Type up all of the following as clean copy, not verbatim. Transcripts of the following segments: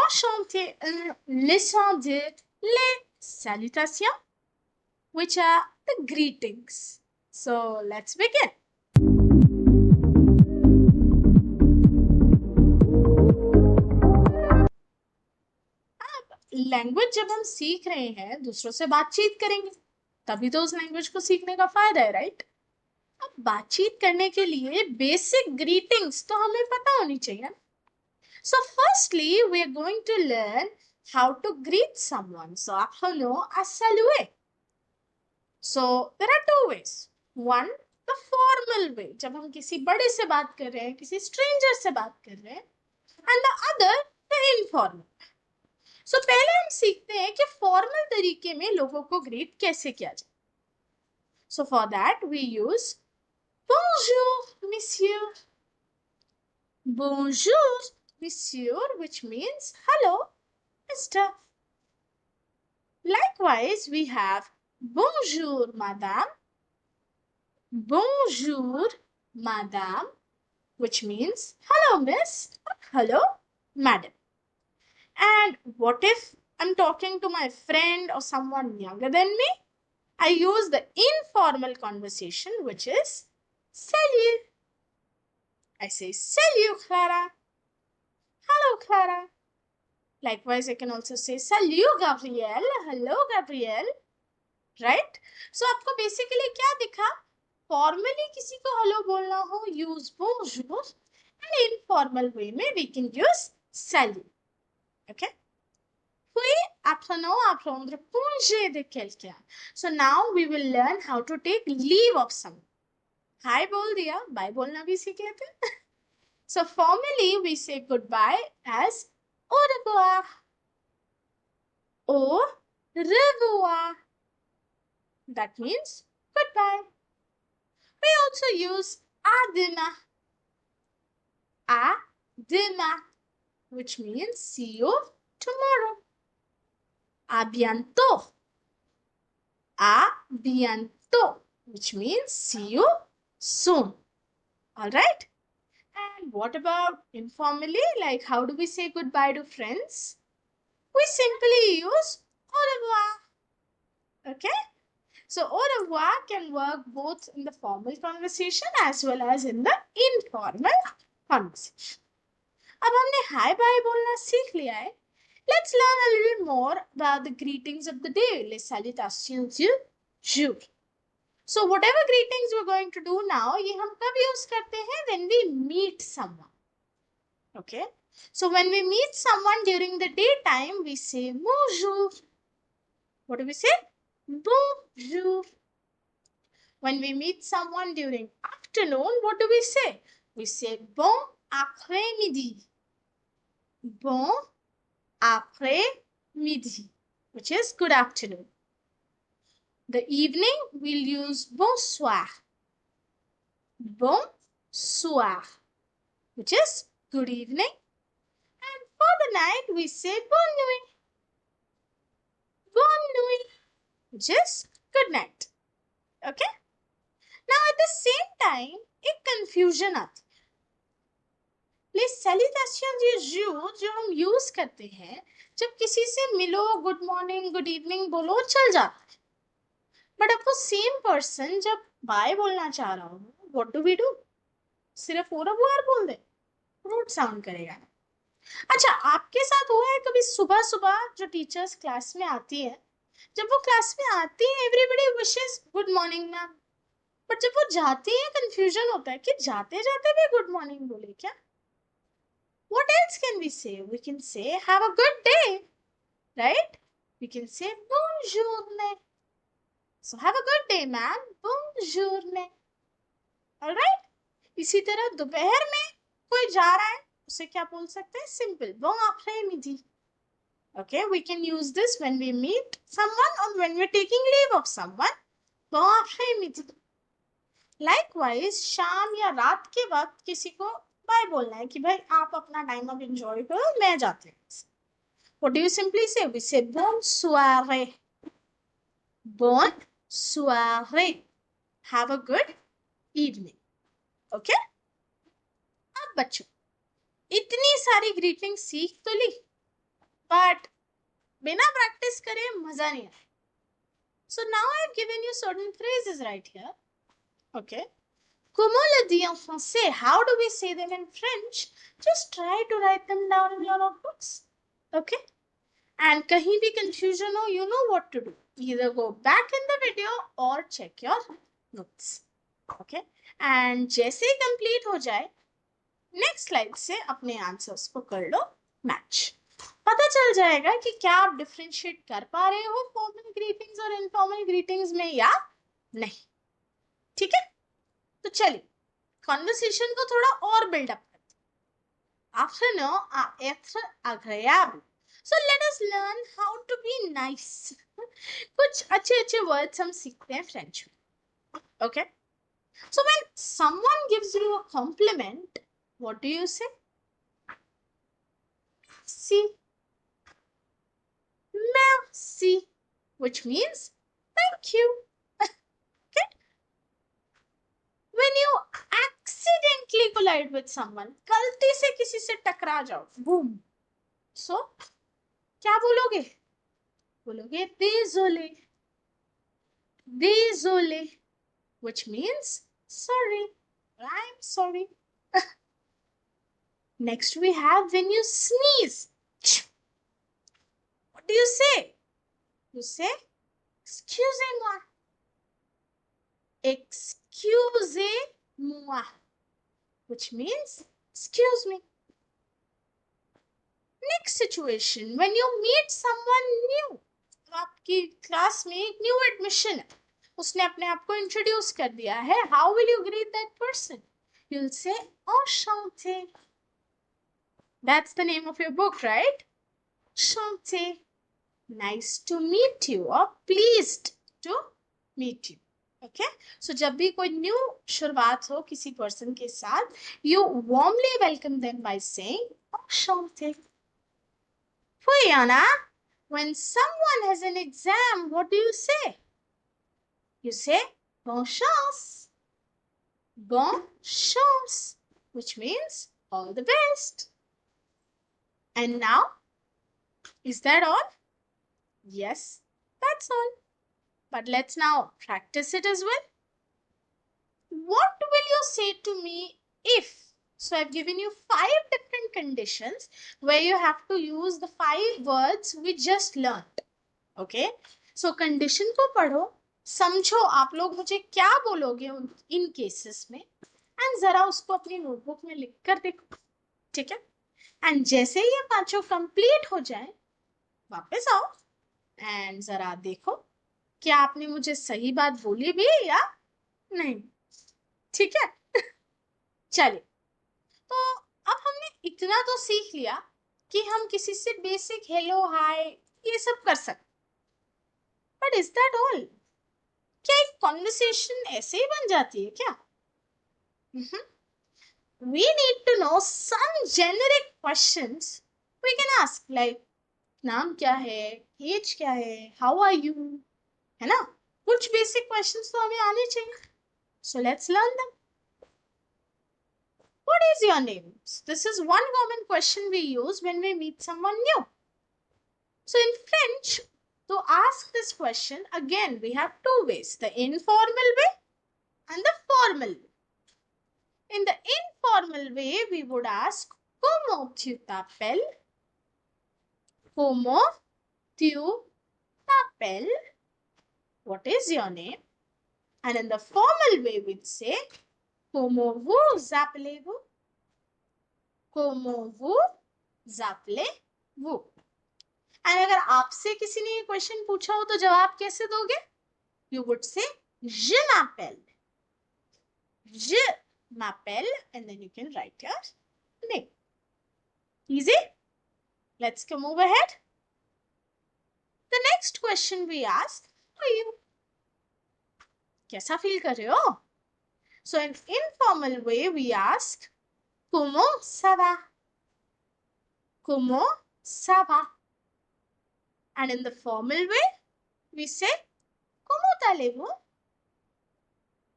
enchanté en leçon de les salutations, which are the greetings. So let's begin. Language जब हम सीख रहे हैं दूसरों से बातचीत करेंगे तभी तो उस लैंग्वेज को सीखने का फायदा है, राइट? अब बातचीत करने के लिए बेसिक ग्रीटिंग्स तो हमें पता होनी चाहिए. So firstly we are going to learn how to greet someone. So apprenons à saluer. So there are two ways. One, the formal way, जब हम किसी बड़े से बात कर रहे हैं, किसी stranger से बात कर रहे हैं, and the other, the informal. So पहले हम सीखते हैं कि formal तरीके में लोगों को greet कैसे किया जाए. So for that we use bonjour, monsieur. Bonjour, monsieur, which means hello, mister. Likewise, we have bonjour, madame. Bonjour, madame, which means hello, miss, or hello, madam. And what if I'm talking to my friend or someone younger than me? I use the informal conversation, which is salut. I say salut, Clara. Hello, Clara. Likewise, I can also say salut, Gabrielle. Hello, Gabrielle. Right? So, आपको basically क्या दिखा? Formally किसी को hello बोलना हो, use bonjour. And informal way में we can use salut. Okay? Puis, apprenons à prendre congé de quelqu'un. So, now we will learn how to take leave of someone. Hi बोल दिया, bye बोलना भी सीखे थे. So, formally we say goodbye as au revoir. Au revoir. That means goodbye. We also use à demain. À demain, which means see you tomorrow. À bientôt. À bientôt, which means see you soon. All right? And what about informally? Like, how do we say goodbye to friends? We simply use au revoir. Okay? So, au revoir can work both in the formal conversation as well as in the informal conversation. अब हमने hi bye बोलना सीख लिया है. Let's learn a little more about the greetings of the day, les salutations du jour. So whatever greetings we're going to do now, ये हम कब use करते हैं? When we meet someone. Okay? So when we meet someone during the daytime, we say bonjour. What do we say? Bonjour. When we meet someone during afternoon, what do we say? We say bon après-midi. Bon après-midi, which is good afternoon. The evening, we'll use bonsoir. Bonsoir, which is good evening. And for the night, we say bonne nuit. Bonne nuit, which is good night. Okay? Now, at the same time, एक confusion आती है. Les salutations du jour जो हम use करते हैं, जब किसी से मिलो, good morning, good evening बोलो, चल जाता है. But अब वो same person जब bye बोलना चाह रहा हो, what do we do? सिर्फ au revoir बोल दे, rude sound करेगा. अच्छा, आपके साथ हुआ है कभी सुबह सुबह जो टीचर्स क्लास में आती है, जब वो क्लास में आती है everybody wishes good morning ma'am, but जब वो जाती है कंफ्यूजन होता है कि जाते जाते भी गुड मॉर्निंग बोले क्या? What else can we say? We can say have a good day, right? We can say bonjour. So have a good day ma'am, bonjour. Alright? इसी तरह दोपहर में कोई जा रहा है, उसे क्या बोल सकते हैं? Simple, bon après-midi. Okay, we can use this when we meet someone or when we're taking leave of someone. Bon après-midi. Likewise, शाम या रात के वक्त किसी को बाय बोलना है कि भाई आप अपना टाइम अब एंजॉय करो, मैं जाती हूँ. What do you simply say? We say bonne soirée. Bonne soirée. Have a good evening. Okay? अब बच्चों, इतनी सारी ग्रीटिंग सीख तो ली, but बिना practice करे मजा नहीं आता. So now I've given you certain phrases right here. Okay. Comment le dit en français? How do we say them in French? Just try to write them down in your notebooks. Okay. And kahin bhi confusion ho, you know what to do. Either go back in the video or check your notes. Okay. And जैसे ही complete हो जाए, next slide से अपने answers को कर लो match. पता चल जाएगा कि क्या आप differentiate कर पा रहे हो formal greetings और informal greetings में या नहीं. ठीक है? तो चलिए conversation को थोड़ा और build up करते हैं. Afternoon à être agréable. So let us learn how to be nice. कुछ अच्छे अच्छे words हम सीखते हैं French में. Okay? So when someone gives you a compliment, what do you say? Merci. Merci. Which means thank you. Okay? When you accidentally collide with someone, गलती से किसी से टकरा जाओ, boom. So क्या बोलोगे? बोलोगे désolé. Désolé. Which means sorry. I'm sorry. Next we have when you sneeze. What do you say? You say, excusez-moi. Excusez-moi. Which means, excuse me. Next situation, when you meet someone new. आपकी class में एक new admission है. उसने अपने आप को introduce कर दिया है. How will you greet that person? You'll say, enchanté. That's the name of your book, right? Enchanté. Nice to meet you or pleased to meet you. Okay? So जब भी कोई न्यू शुरुआत हो किसी पर्सन के साथ, you warmly welcome them by saying enchanté. Fuyana, when someone has an exam, what do you say? You say bonne chance. Bonne chance, which means all the best. And now, is that all? Yes, that's all. But let's now practice it as well. What will you say to me if? So I've given you 5 different conditions where you have to use the 5 words we just learned. Okay? So condition को पढ़ो, समझो आप लोग मुझे क्या बोलोगे इन cases में, and जरा उसको अपनी नोटबुक में लिख कर देखो. ठीक है? एंड जैसे ही ये पांचों कंप्लीट हो जाए, वापस आओ एंड जरा देखो क्या आपने मुझे सही बात बोली भी या नहीं. ठीक है? चलिए, तो अब हमने इतना तो सीख लिया कि हम किसी से बेसिक हेलो हाय ये सब कर सकते. But is that all? क्या एक कॉन्वर्सेशन ऐसे ही बन जाती है क्या? We need to know some generic questions we can ask, like नाम क्या है, एज क्या है, हाउ आर यू, है ना? कुछ बेसिक क्वेश्चंस तो हमें आने चाहिए. So let's learn them. What is your name? This is one common question we use when we meet someone new. So in French, to ask this question, again we have 2 ways, the informal way and the formal way. In the informal way, we would ask, comment tu t'appelles? Comment tu t'appelles? What is your name? And in the formal way, we'd say, comment vous appelez-vous? Comment vous appelez-vous? And अगर आपसे किसी ने ये question पूछा हो तो जवाब कैसे दोगे? You would say, je m'appelle. Je m'appelle, and then you can write your name. Easy? Let's move ahead. The next question we ask, how are you? कैसा feel कर रहे हो? So in informal way, we ask, comment ça va? Comment ça va? And in the formal way, we say, comment allez-vous?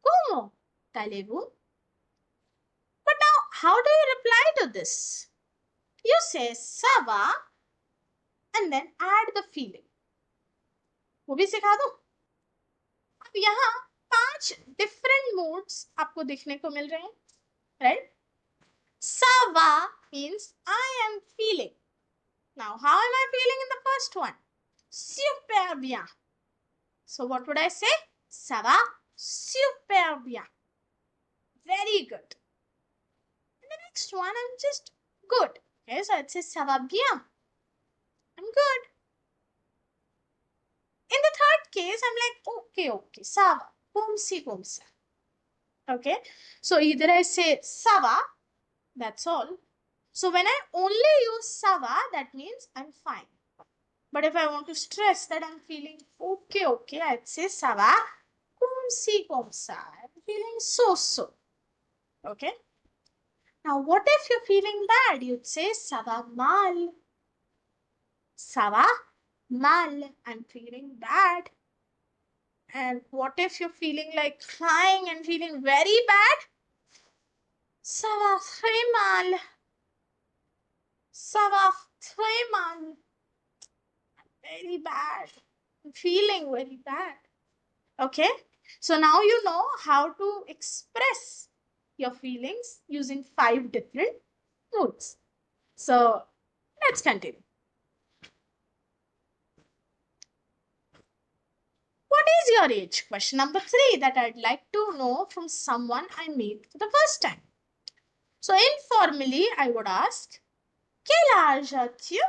Comment allez-vous? But now, how do you reply to this? You say, ça va? and then add the feeling. वो भी सिखा दो. अब यहाँ 5 different moods आपको दिखने को मिल रहे हैं, right? Ça va means I am feeling. Now, how am I feeling in the first one? Super bien. So, what would I say? Ça va super bien. Very good. And the next one, I'm just good. Okay, so I'd say ça va bien. I'm good. In the third case, I'm like, okay, ça va. Comme ça. Okay, so either I say ça va, that's all. So when I only use ça va, that means I'm fine. But if I want to stress that I'm feeling okay, I'd say ça va comme ça. I'm feeling so. Okay. Now, what if you're feeling bad? You'd say ça va mal. Ça va mal. I'm feeling bad. And what if you're feeling like crying and feeling very bad? Ça va très mal. Ça va très mal. Very bad. I'm feeling very bad. Okay? So now you know how to express your feelings using 5 different moods. So let's continue. What is your age? Question number 3 that I'd like to know from someone I meet for the first time. So informally, I would ask, quel âge as-tu?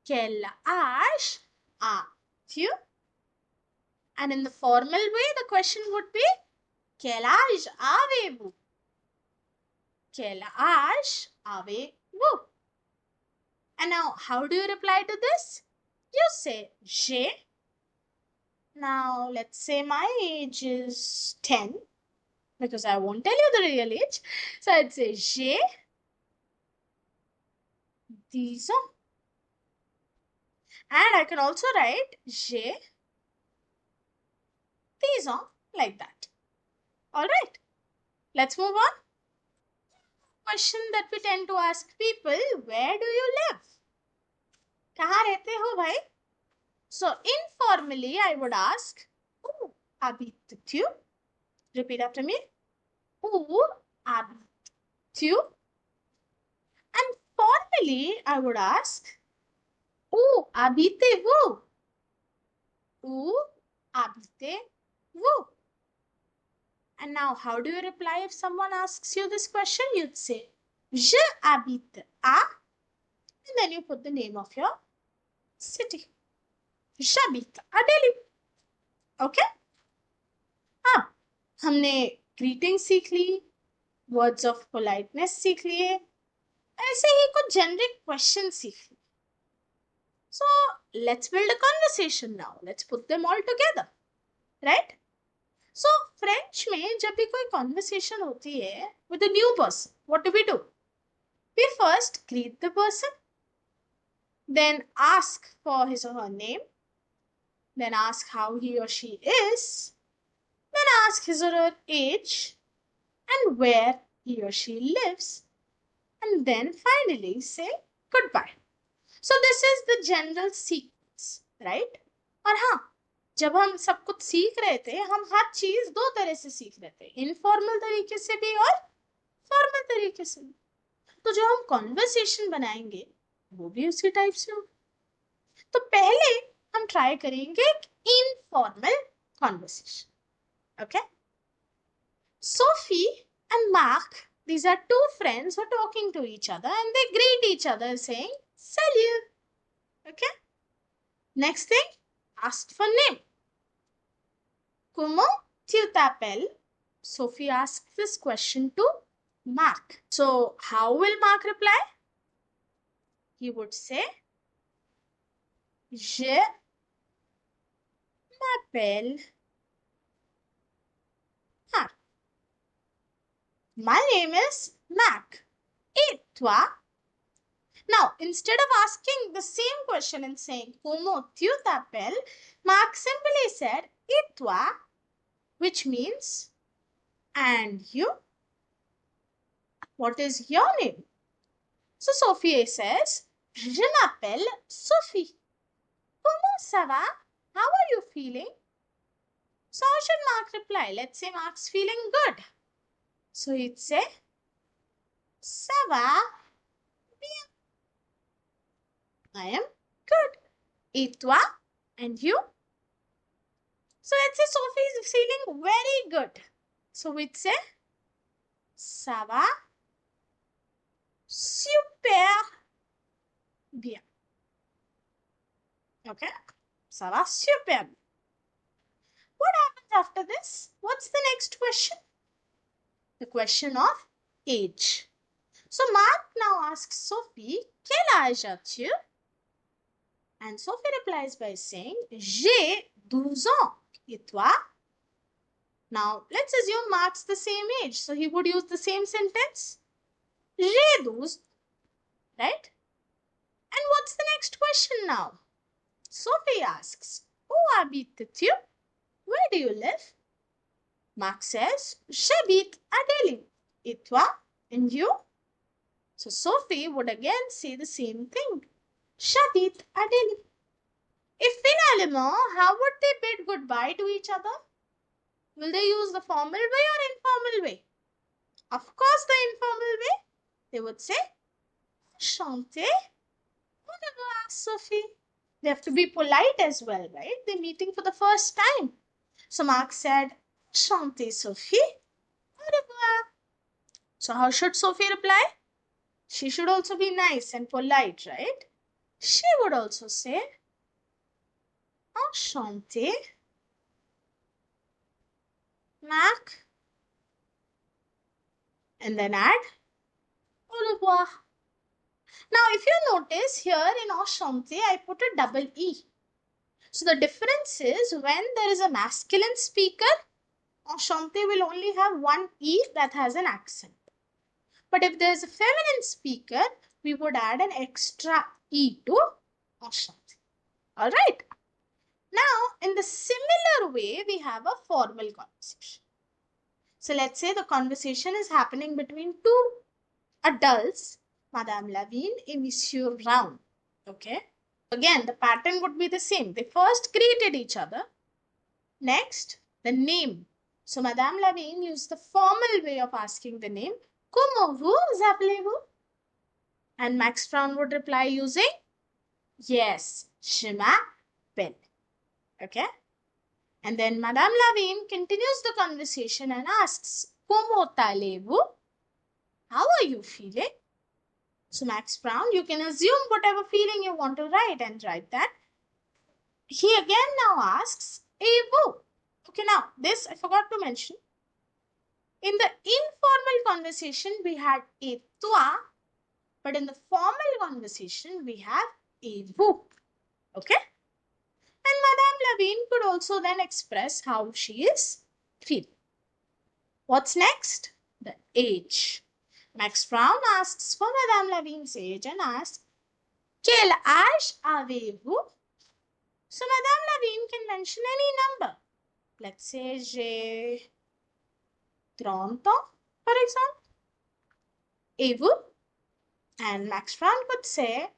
Quel âge as-tu? And in the formal way, the question would be, quel âge avez-vous? Quel âge avez-vous? And now, how do you reply to this? You say, j'ai. Now, let's say my age is 10, because I won't tell you the real age. So, I'd say, j'ai 10 ans. And I can also write, j'ai 10 ans, like that. Alright, let's move on. Question that we tend to ask people, where do you live? कहाँ रहते हो भाई? So informally I would ask, où habites-tu? Repeat after me. Où habites-tu? And formally I would ask, où habitez-vous? Où habitez-vous? And now, how do you reply if someone asks you this question? You'd say, je habite à, and then you put the name of your city. J'habite à Delhi. Okay? हाँ, हमने greeting सीख ली, words of politeness सीख लिए, ऐसे ही कुछ generic questions सीख लिए. So, let's build a conversation now. Let's put them all together. Right? So, French में जब भी कोई conversation होती है with a new person, what do? We first greet the person, then ask for his or her name, then ask how he or she is, then ask his or her age and where he or she lives, and then finally say goodbye. So this is the general sequence, right? और हाँ, जब हम सब कुछ सीख रहे थे, हम हर चीज 2 तरह से सीख रहे थे, इनफॉर्मल तरीके से भी और फॉर्मल तरीके से भी. तो जो हम कॉन्वर्सेशन बनाएंगे वो भी उसी टाइप से होगा. तो पहले हम ट्राई करेंगे informal conversation. Okay? Sophie and Mark, these are 2 friends who are talking to each other and they greet each other saying salut. Okay? Next thing, asked for name. Comment tu t'appelles? Sophie asked this question to Mark. So, how will Mark reply? He would say, je m'appelle Mark. My name is Mark. Et toi? Now, instead of asking the same question and saying, comment tu t'appelles? Mark simply said, et toi? Which means, and you? What is your name? So, Sophie says, Je m'appelle Sophie. Comment ça va? How are you feeling? So how should Mark reply? Let's say Mark's feeling good. So he'd say, Ça va bien. I am good. Et toi? And you? So let's say Sophie is feeling very good. So we'd say, Ça va super bien. Okay? Ça va super bien. What happens after this? What's the next question? The question of age. So Mark now asks Sophie, quel âge as-tu? And Sophie replies by saying, J'ai 12 ans. Et toi? Now, let's assume Mark's the same age. So he would use the same sentence. J'ai 12. Right? And what's the next question now? Sophie asks, Où habites-tu? Where do you live? Mark says, J'habite à Delhi. Et toi? And you? So Sophie would again say the same thing. J'habite à Delhi. If in Allemand, how would they bid goodbye to each other? Will they use the formal way or informal way? Of course, the informal way. They would say, Enchanté. Au revoir, Sophie. They have to be polite as well, right? They're meeting for the first time. So Mark said, Enchanté, Sophie. Au revoir. So how should Sophie reply? She should also be nice and polite, right? She would also say, Enchanté, Mark. And then add, Au revoir. Now, if you notice here in Enchanté, I put a double E. So the difference is when there is a masculine speaker, Enchanté will only have one E that has an accent. But if there is a feminine speaker, we would add an extra E to Enchanté. Alright. Now, in the similar way, we have a formal conversation. So let's say the conversation is happening between two adults, Madame Lavigne and Monsieur Round. Okay. Again, the pattern would be the same. They first greeted each other. Next, the name. So Madame Lavigne used the formal way of asking the name. Comment vous appelez-vous? And Max Brown would reply using yes, je m'appelle. Okay. And then Madame Lavigne continues the conversation and asks, Comment allez-vous? How are you feeling? So Max Brown, you can assume whatever feeling you want to write and write that. He again now asks, et vous? Okay, now this I forgot to mention. In the informal conversation, we had et toi, but in the formal conversation, we have et vous. Okay? And Madame Lavigne could also then express how she is feeling. What's next? The age. Max Brown asks for Madame Lavigne's age and asks, Quel âge avez-vous? So Madame Lavigne can mention any number. Let's say j'ai 30 ans, for example. Et vous? And Max Brown could say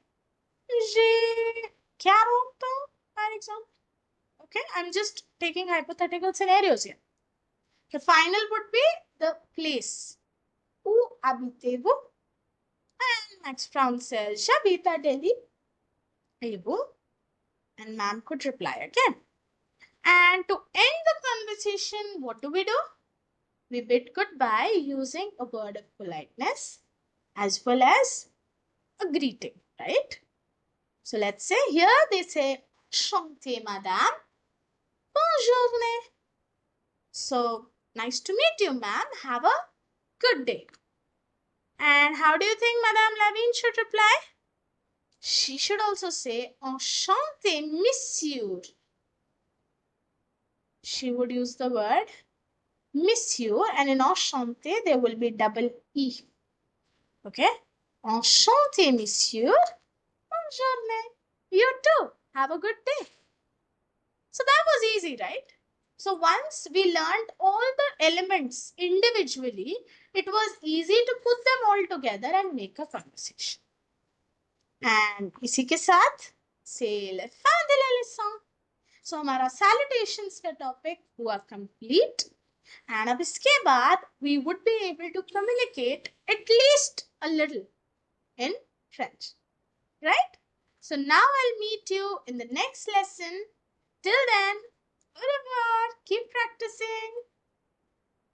j'ai 40 ans, for example. Okay, I'm just taking hypothetical scenarios here. The final would be the place. Où habitez-vous? And Max Brown says, J'habite à Delhi. Et vous? And ma'am could reply again. And to end the conversation, what do? We bid goodbye using a word of politeness as well as a greeting, right? So let's say here they say, Enchanté, madame. Bonjour. So, nice to meet you, ma'am. Have a good day. And how do you think Madame Lavigne should reply? She should also say, Enchanté, monsieur. She would use the word monsieur, and in enchanté there will be double E. Okay? Enchanté, monsieur. Bonne journée. You too. Have a good day. So that was easy, right? So once we learned all the elements individually, it was easy to put them all together and make a conversation. And इसी के साथ से ले fin de la leçon. सो हमारा salutations का topic हुआ complete and अब इसके बाद we would be able to communicate at least a little in French, right? So now I'll meet you in the next lesson. Till then, au revoir. Keep practicing.